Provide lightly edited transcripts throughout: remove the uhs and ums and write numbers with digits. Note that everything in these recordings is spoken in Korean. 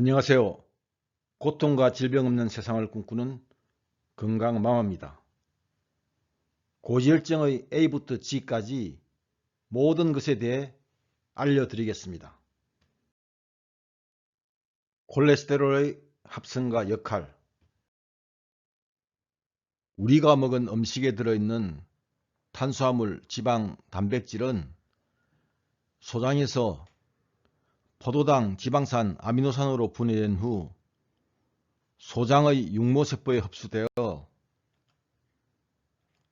안녕하세요. 고통과 질병 없는 세상을 꿈꾸는 건강마마입니다. 고지혈증의 A부터 G까지 모든 것에 대해 알려드리겠습니다. 콜레스테롤의 합성과 역할. 우리가 먹은 음식에 들어있는 탄수화물, 지방, 단백질은 소장에서 포도당, 지방산, 아미노산으로 분해된 후 소장의 육모세포에 흡수되어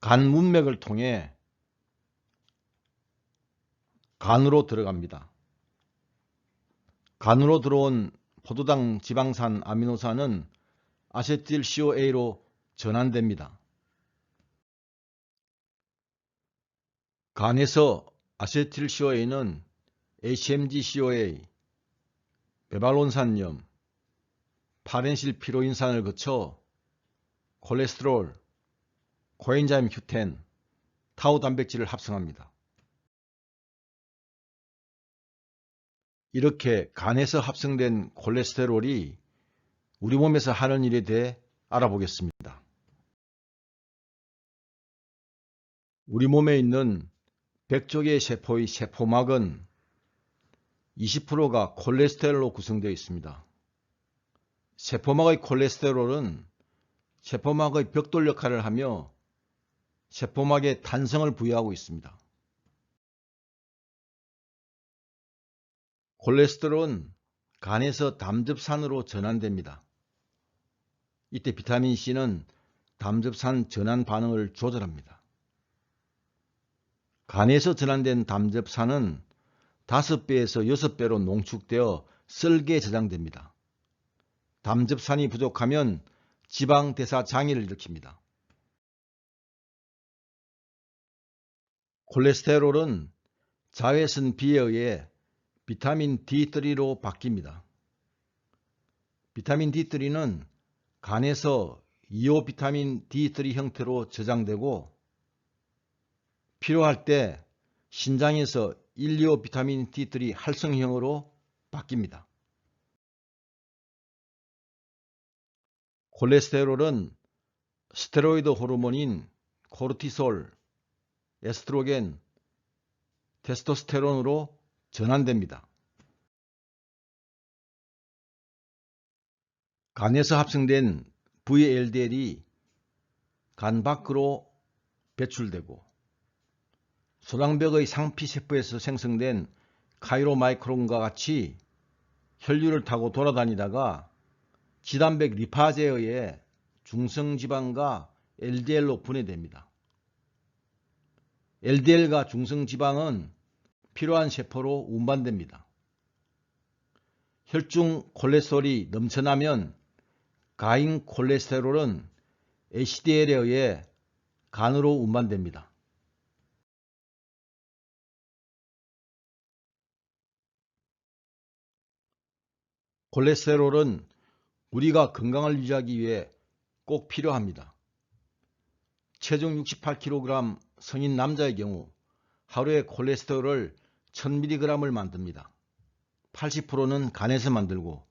간 문맥을 통해 간으로 들어갑니다. 간으로 들어온 포도당, 지방산, 아미노산은 아세틸CoA로 전환됩니다. 간에서 아세틸CoA는 HMG-CoA, 베발론산염, 파렌실피로인산을 거쳐 콜레스테롤, 코엔자임 Q10, 타우 단백질을 합성합니다. 이렇게 간에서 합성된 콜레스테롤이 우리 몸에서 하는 일에 대해 알아보겠습니다. 우리 몸에 있는 100조 세포의 세포막은 20%가 콜레스테롤로 구성되어 있습니다. 세포막의 콜레스테롤은 세포막의 벽돌 역할을 하며 세포막에 탄성을 부여하고 있습니다. 콜레스테롤은 간에서 담즙산으로 전환됩니다. 이때 비타민C는 담즙산 전환 반응을 조절합니다. 간에서 전환된 담즙산은 5배에서 6배로 농축되어 썰기에 저장됩니다. 담즙산이 부족하면 지방대사 장애를 일으킵니다. 콜레스테롤은 자외선 B에 의해 비타민 D3로 바뀝니다. 비타민 D3는 간에서 2호 비타민 D3 형태로 저장되고 필요할 때 신장에서 1, 2호 비타민 D3 활성형으로 바뀝니다. 콜레스테롤은 스테로이드 호르몬인 코르티솔, 에스트로겐, 테스토스테론으로 전환됩니다. 간에서 합성된 VLDL이 간 밖으로 배출되고 소장벽의 상피세포에서 생성된 카이로마이크론과 같이 혈류를 타고 돌아다니다가 지단백 리파제에 의해 중성지방과 LDL로 분해됩니다. LDL과 중성지방은 필요한 세포로 운반됩니다. 혈중 콜레스테롤이 넘쳐나면 가인 콜레스테롤은 HDL에 의해 간으로 운반됩니다. 콜레스테롤은 우리가 건강을 유지하기 위해 꼭 필요합니다. 체중 68kg 성인 남자의 경우 하루에 콜레스테롤을 1000mg을 만듭니다. 80%는 간에서 만들고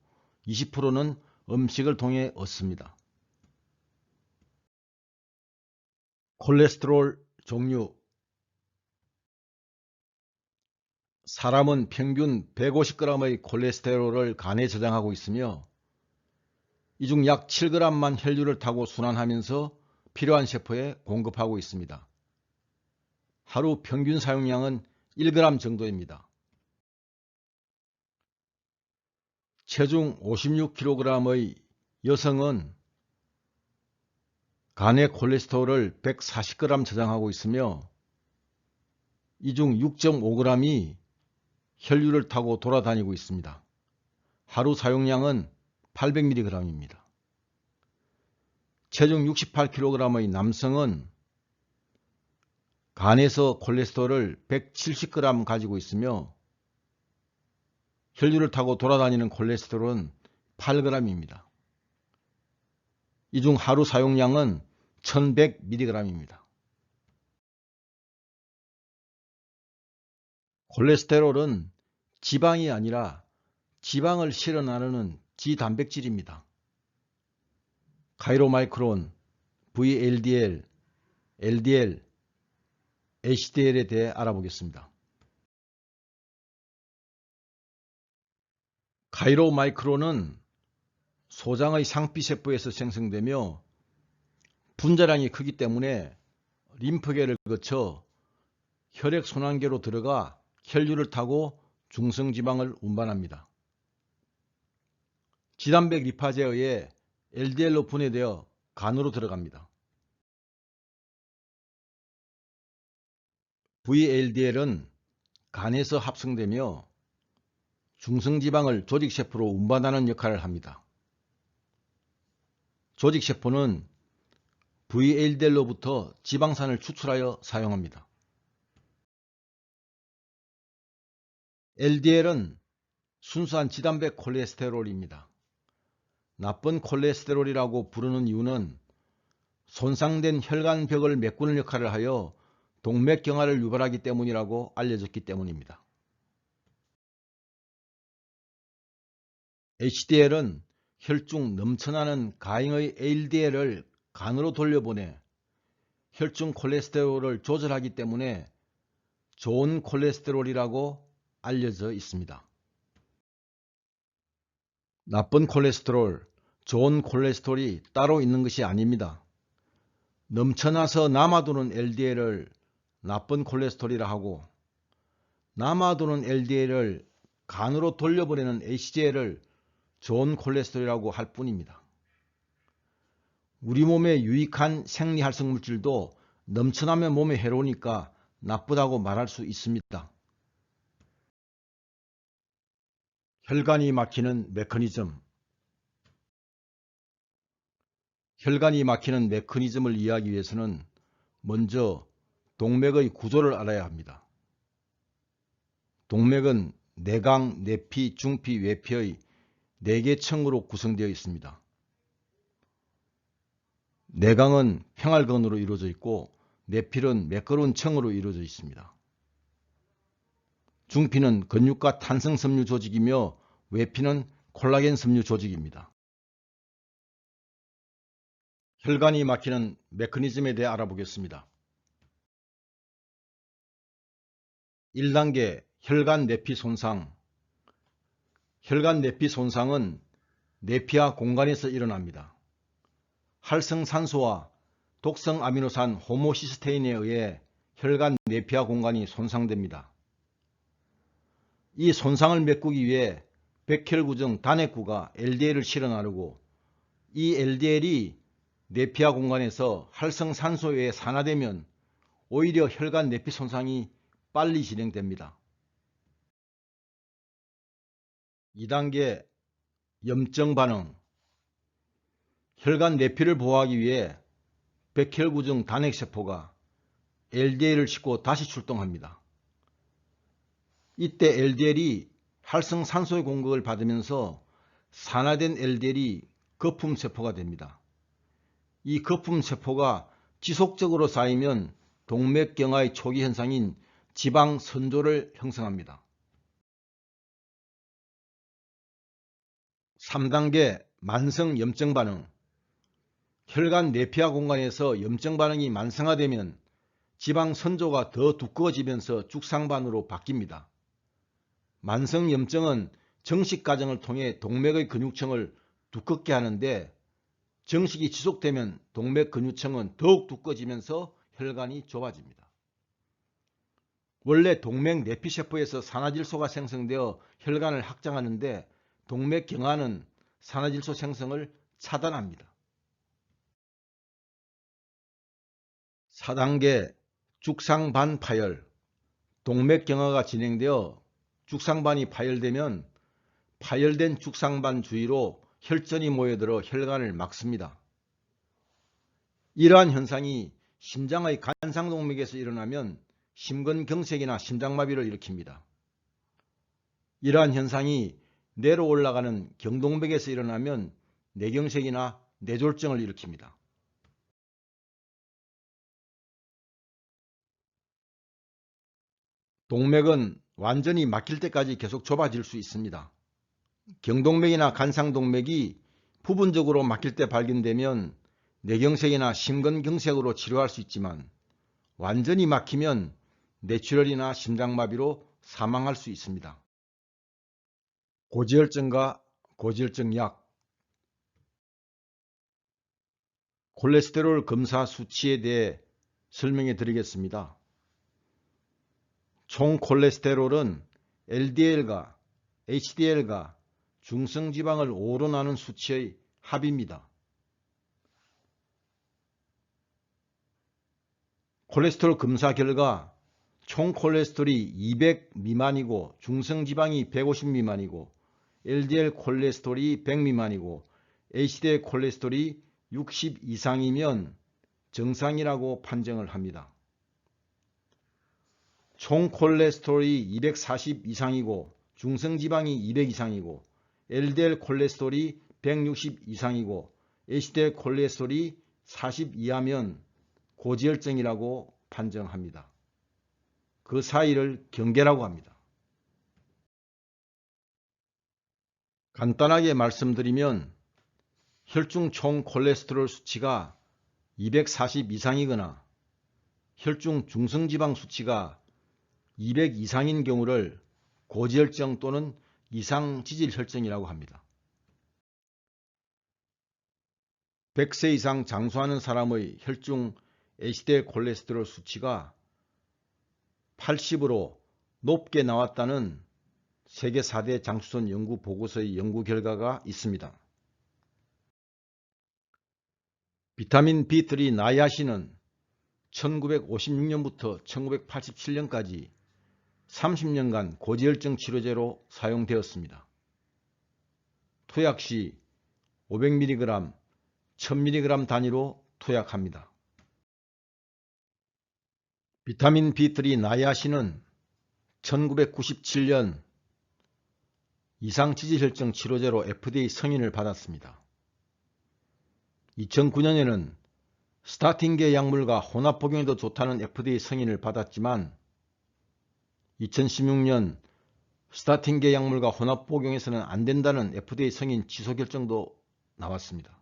20%는 음식을 통해 얻습니다. 콜레스테롤 종류. 사람은 평균 150g의 콜레스테롤을 간에 저장하고 있으며 이 중 약 7g만 혈류를 타고 순환하면서 필요한 세포에 공급하고 있습니다. 하루 평균 사용량은 1g 정도입니다. 체중 56kg의 여성은 간에 콜레스테롤을 140g 저장하고 있으며 이 중 6.5g이 혈류를 타고 돌아다니고 있습니다. 하루 사용량은 800mg입니다. 체중 68kg의 남성은 간에서 콜레스테롤을 170g 가지고 있으며 혈류를 타고 돌아다니는 콜레스테롤은 8g입니다. 이 중 하루 사용량은 1100mg입니다. 콜레스테롤은 지방이 아니라 지방을 실어 나르는 지단백질입니다. 카이로마이크론, VLDL, LDL, HDL에 대해 알아보겠습니다. 카이로마이크론은 소장의 상피세포에서 생성되며 분자량이 크기 때문에 림프계를 거쳐 혈액순환계로 들어가 혈류를 타고 중성지방을 운반합니다. 지단백 리파제에 의해 LDL로 분해되어 간으로 들어갑니다. VLDL은 간에서 합성되며 중성지방을 조직세포로 운반하는 역할을 합니다. 조직세포는 VLDL로부터 지방산을 추출하여 사용합니다. LDL은 순수한 지단백 콜레스테롤입니다. 나쁜 콜레스테롤이라고 부르는 이유는 손상된 혈관벽을 메꾸는 역할을 하여 동맥경화를 유발하기 때문이라고 알려졌기 때문입니다. HDL은 혈중 넘쳐나는 가잉의 LDL을 간으로 돌려보내 혈중 콜레스테롤을 조절하기 때문에 좋은 콜레스테롤이라고 알려져 있습니다. 나쁜 콜레스테롤, 좋은 콜레스테롤이 따로 있는 것이 아닙니다. 넘쳐나서 남아도는 LDL을 나쁜 콜레스테롤이라 하고 남아도는 LDL을 간으로 돌려보내는 HDL을 좋은 콜레스테롤이라고 할 뿐입니다. 우리 몸에 유익한 생리활성 물질도 넘쳐나면 몸에 해로우니까 나쁘다고 말할 수 있습니다. 혈관이 막히는 메커니즘. 혈관이 막히는 메커니즘을 이해하기 위해서는 먼저 동맥의 구조를 알아야 합니다. 동맥은 내강, 내피, 중피, 외피의 4개 층으로 구성되어 있습니다. 내강은 평활근으로 이루어져 있고 내필은 매끄러운 층으로 이루어져 있습니다. 중피는 근육과 탄성섬유 조직이며 외피는 콜라겐 섬유 조직입니다. 혈관이 막히는 메커니즘에 대해 알아보겠습니다. 1단계 혈관 내피 손상. 혈관 내피 손상은 내피하 공간에서 일어납니다. 활성산소와 독성 아미노산 호모시스테인에 의해 혈관 내피하 공간이 손상됩니다. 이 손상을 메꾸기 위해 백혈구중 단핵구가 LDL을 실어 나르고 이 LDL이 내피하 공간에서 활성산소에 의해 산화되면 오히려 혈관 내피 손상이 빨리 진행됩니다. 2단계 염증 반응. 혈관 내피를 보호하기 위해 백혈구중 단핵세포가 LDL을 싣고 다시 출동합니다. 이때 LDL이 활성산소의 공격을 받으면서 산화된 LDL이 거품세포가 됩니다. 이 거품세포가 지속적으로 쌓이면 동맥경화의 초기 현상인 지방선조를 형성합니다. 3단계 만성 염증 반응. 혈관 내피하 공간에서 염증 반응이 만성화되면 지방선조가 더 두꺼워지면서 죽상반으로 바뀝니다. 만성 염증은 정식 과정을 통해 동맥의 근육층을 두껍게 하는데 정식이 지속되면 동맥 근육층은 더욱 두꺼워지면서 혈관이 좁아집니다. 원래 동맥 내피세포에서 산화질소가 생성되어 혈관을 확장하는데 동맥경화는 산화질소 생성을 차단합니다. 4단계 죽상반 파열. 동맥경화가 진행되어 죽상반이 파열되면 파열된 죽상반 주위로 혈전이 모여들어 혈관을 막습니다. 이러한 현상이 심장의 간상동맥에서 일어나면 심근경색이나 심장마비를 일으킵니다. 이러한 현상이 내려 올라가는 경동맥에서 일어나면 뇌경색이나 뇌졸중을 일으킵니다. 동맥은 완전히 막힐 때까지 계속 좁아질 수 있습니다. 경동맥이나 간상동맥이 부분적으로 막힐 때 발견되면 뇌경색이나 심근경색으로 치료할 수 있지만 완전히 막히면 뇌출혈이나 심장마비로 사망할 수 있습니다. 고지혈증과 고지혈증 약. 콜레스테롤 검사 수치에 대해 설명해 드리겠습니다. 총 콜레스테롤은 LDL과 HDL과 중성지방을 오론하는 수치의 합입니다. 콜레스테롤 검사 결과 총 콜레스테롤이 200 미만이고 중성지방이 150 미만이고 LDL 콜레스테롤이 100 미만이고 HDL 콜레스테롤이 60 이상이면 정상이라고 판정을 합니다. 총 콜레스테롤이 240 이상이고 중성지방이 200 이상이고 LDL 콜레스테롤이 160 이상이고 HDL 콜레스테롤이 40 이하면 고지혈증이라고 판정합니다. 그 사이를 경계라고 합니다. 간단하게 말씀드리면 혈중 총 콜레스테롤 수치가 240 이상이거나 혈중 중성지방 수치가 200 이상인 경우를 고지혈증 또는 이상지질혈증이라고 합니다. 100세 이상 장수하는 사람의 혈중 HDL 콜레스테롤 수치가 80으로 높게 나왔다는 세계 4대 장수선 연구 보고서의 연구 결과가 있습니다. 비타민 B3 나이아신은 1956년부터 1987년까지 30년간 고지혈증 치료제로 사용되었습니다. 투약 시 500mg, 1000mg 단위로 투약합니다. 비타민 B3 나이아신은 1997년 이상지질혈증 치료제로 FDA 승인을 받았습니다. 2009년에는 스타틴계 약물과 혼합 복용에도 좋다는 FDA 승인을 받았지만 2016년 스타틴계 약물과 혼합 복용에서는 안 된다는 FDA 승인 취소 결정도 나왔습니다.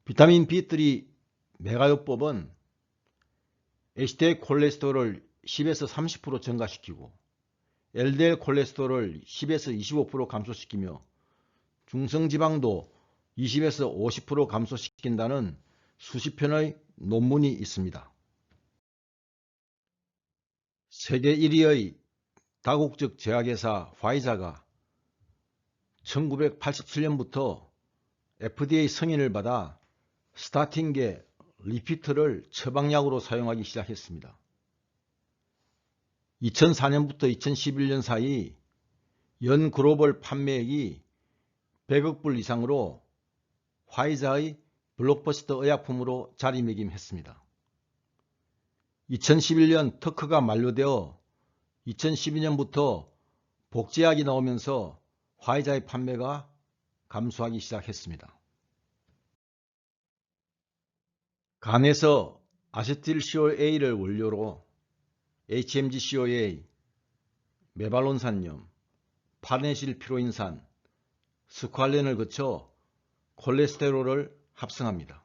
비타민 B3 메가요법은 HDL 콜레스테롤을 10에서 30% 증가시키고 LDL 콜레스테롤을 10에서 25% 감소시키며 중성지방도 20에서 50% 감소시킨다는 수십 편의 논문이 있습니다. 세계 1위의 다국적 제약회사 화이자가 1987년부터 FDA 승인을 받아 스타틴계 리피트를 처방약으로 사용하기 시작했습니다. 2004년부터 2011년 사이 연 글로벌 판매액이 100억 불 이상으로 화이자의 블록버스터 의약품으로 자리매김했습니다. 2011년 특허가 만료되어 2012년부터 복제약이 나오면서 화이자의 판매가 감소하기 시작했습니다. 간에서 아세틸CoA를 원료로 HMG-CoA, 메발론산염, 파네실피로인산, 스퀄렌을 거쳐 콜레스테롤을 합성합니다.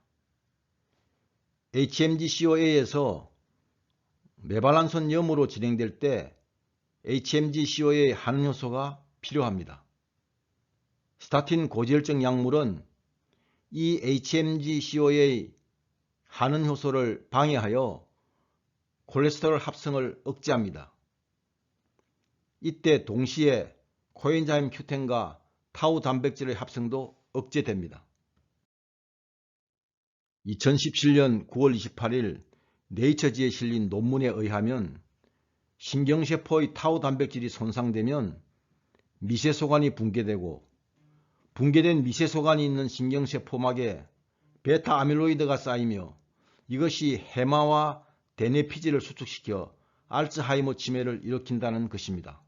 HMG-CoA에서 메발란손염으로 진행될 때 HMG-CoA 하는 효소가 필요합니다. 스타틴 고지혈증 약물은 이 HMG-CoA 하는 효소를 방해하여 콜레스테롤 합성을 억제합니다. 이때 동시에 코엔자임 Q10과 타우 단백질의 합성도 억제됩니다. 2017년 9월 28일 네이처지에 실린 논문에 의하면 신경세포의 타우 단백질이 손상되면 미세소관이 붕괴되고 붕괴된 미세소관이 있는 신경세포막에 베타 아밀로이드가 쌓이며 이것이 해마와 대뇌피질을 수축시켜 알츠하이머 치매를 일으킨다는 것입니다.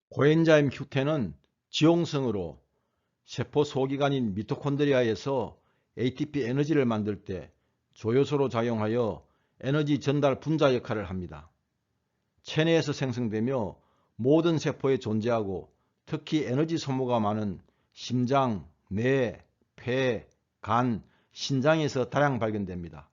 코엔자임 Q10은 지용성으로 세포 소기관인 미토콘드리아에서 ATP 에너지를 만들 때 조효소로 작용하여 에너지 전달 분자 역할을 합니다. 체내에서 생성되며 모든 세포에 존재하고 특히 에너지 소모가 많은 심장, 뇌, 폐, 간, 신장에서 다량 발견됩니다.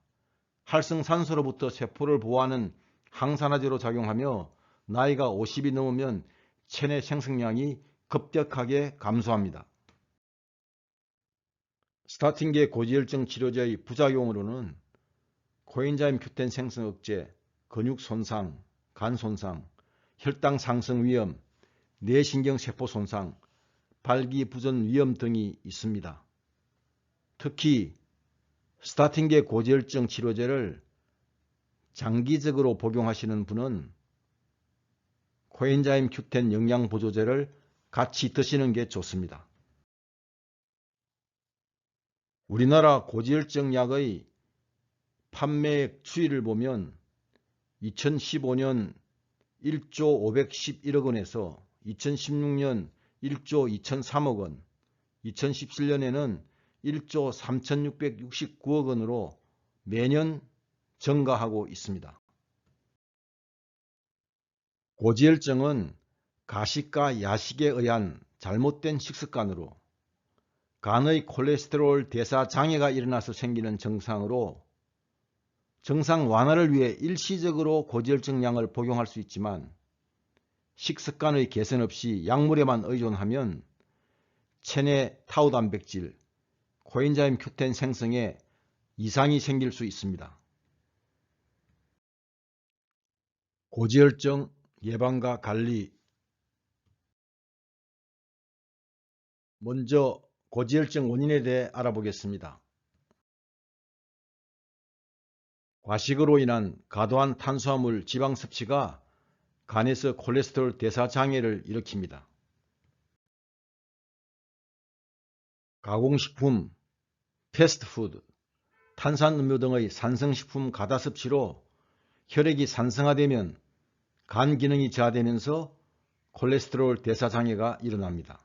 활성산소로부터 세포를 보호하는 항산화제로 작용하며 나이가 50이 넘으면 체내 생성량이 급격하게 감소합니다. 스타틴계 고지혈증 치료제의 부작용으로는 코엔자임 Q10 생성 억제, 근육 손상, 간 손상, 혈당 상승 위험, 뇌신경 세포 손상, 발기부전 위험 등이 있습니다. 특히 스타틴계 고지혈증 치료제를 장기적으로 복용하시는 분은 코엔자임 Q10 영양보조제를 같이 드시는 게 좋습니다. 우리나라 고지혈증 약의 판매액 추이를 보면 2015년 1조 511억 원에서 2016년 1조 2003억 원, 2017년에는 1조 3669억 원으로 매년 증가하고 있습니다. 고지혈증은 가식과 야식에 의한 잘못된 식습관으로 간의 콜레스테롤 대사 장애가 일어나서 생기는 증상으로 증상 완화를 위해 일시적으로 고지혈증 약을 복용할 수 있지만 식습관의 개선 없이 약물에만 의존하면 체내 타우 단백질, 코엔자임 Q10 생성에 이상이 생길 수 있습니다. 고지혈증 예방과 관리. 먼저 고지혈증 원인에 대해 알아보겠습니다. 과식으로 인한 과도한 탄수화물 지방 섭취가 간에서 콜레스테롤 대사 장애를 일으킵니다. 가공식품, 패스트푸드, 탄산음료 등의 산성식품 과다 섭취로 혈액이 산성화되면 간 기능이 저하되면서 콜레스테롤 대사 장애가 일어납니다.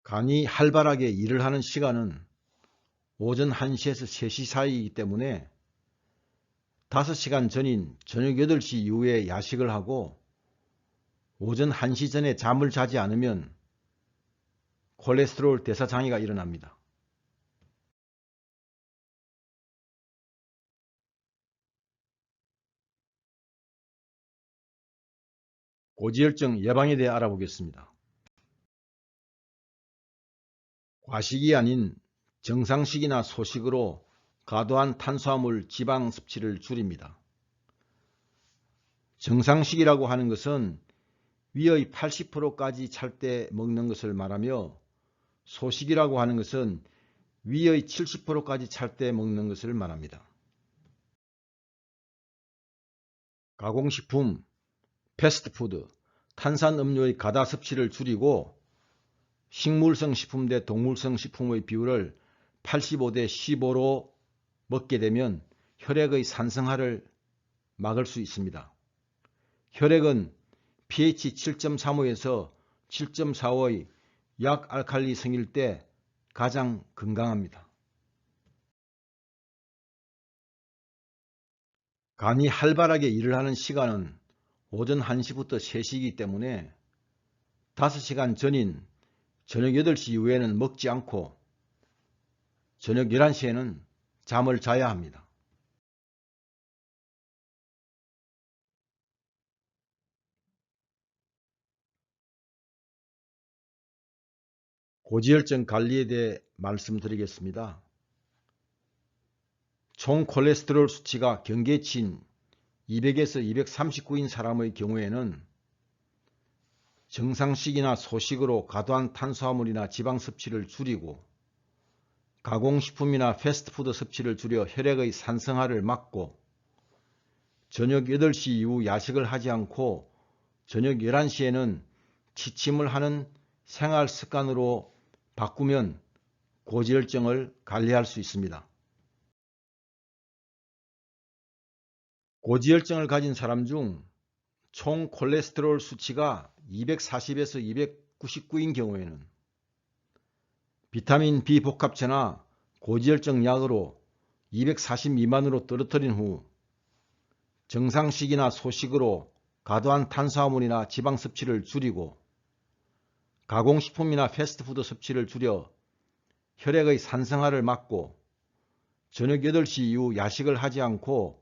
간이 활발하게 일을 하는 시간은 오전 1시에서 3시 사이이기 때문에 5시간 전인 저녁 8시 이후에 야식을 하고 오전 1시 전에 잠을 자지 않으면 콜레스테롤 대사 장애가 일어납니다. 고지혈증 예방에 대해 알아보겠습니다. 과식이 아닌 정상식이나 소식으로 과도한 탄수화물 지방 섭취를 줄입니다. 정상식이라고 하는 것은 위의 80%까지 찰 때 먹는 것을 말하며 소식이라고 하는 것은 위의 70%까지 찰 때 먹는 것을 말합니다. 가공식품, 패스트푸드, 탄산음료의 과다 섭취를 줄이고 식물성 식품 대 동물성 식품의 비율을 85대 15로 먹게 되면 혈액의 산성화를 막을 수 있습니다. 혈액은 pH 7.35에서 7.45의 약알칼리 성일 때 가장 건강합니다. 간이 활발하게 일을 하는 시간은 오전 1시부터 3시이기 때문에 5시간 전인 저녁 8시 이후에는 먹지 않고 저녁 11시에는 잠을 자야 합니다. 고지혈증 관리에 대해 말씀드리겠습니다. 총 콜레스테롤 수치가 경계치인 200에서 239인 사람의 경우에는 정상식이나 소식으로 과도한 탄수화물이나 지방 섭취를 줄이고 가공식품이나 패스트푸드 섭취를 줄여 혈액의 산성화를 막고 저녁 8시 이후 야식을 하지 않고 저녁 11시에는 취침을 하는 생활 습관으로 바꾸면 고지혈증을 관리할 수 있습니다. 고지혈증을 가진 사람 중 총 콜레스테롤 수치가 240에서 299인 경우에는 비타민 B 복합체나 고지혈증 약으로 240 미만으로 떨어뜨린 후 정상식이나 소식으로 과도한 탄수화물이나 지방 섭취를 줄이고 가공식품이나 패스트푸드 섭취를 줄여 혈액의 산성화를 막고 저녁 8시 이후 야식을 하지 않고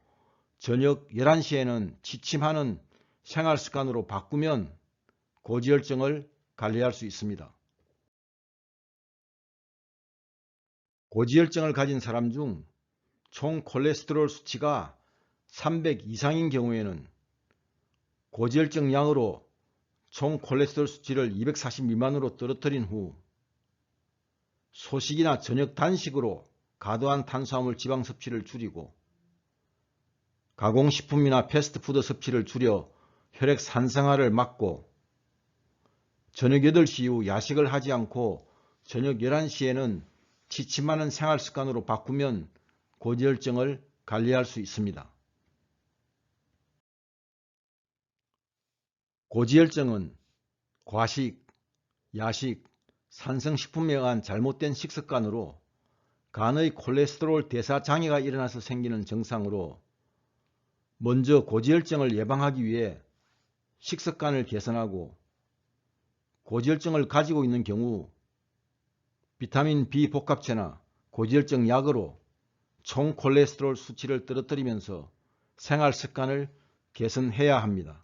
저녁 11시에는 취침하는 생활습관으로 바꾸면 고지혈증을 관리할 수 있습니다. 고지혈증을 가진 사람 중 총 콜레스테롤 수치가 300 이상인 경우에는 고지혈증 약으로 총 콜레스테롤 수치를 240 미만으로 떨어뜨린 후 소식이나 저녁 단식으로 과도한 탄수화물 지방 섭취를 줄이고 가공식품이나 패스트푸드 섭취를 줄여 혈액 산성화를 막고 저녁 8시 이후 야식을 하지 않고 저녁 11시에는 취침하는 생활습관으로 바꾸면 고지혈증을 관리할 수 있습니다. 고지혈증은 과식, 야식, 산성식품에 의한 잘못된 식습관으로 간의 콜레스테롤 대사 장애가 일어나서 생기는 증상으로 먼저 고지혈증을 예방하기 위해 식습관을 개선하고 고지혈증을 가지고 있는 경우 비타민 B 복합체나 고지혈증 약으로 총 콜레스테롤 수치를 떨어뜨리면서 생활 습관을 개선해야 합니다.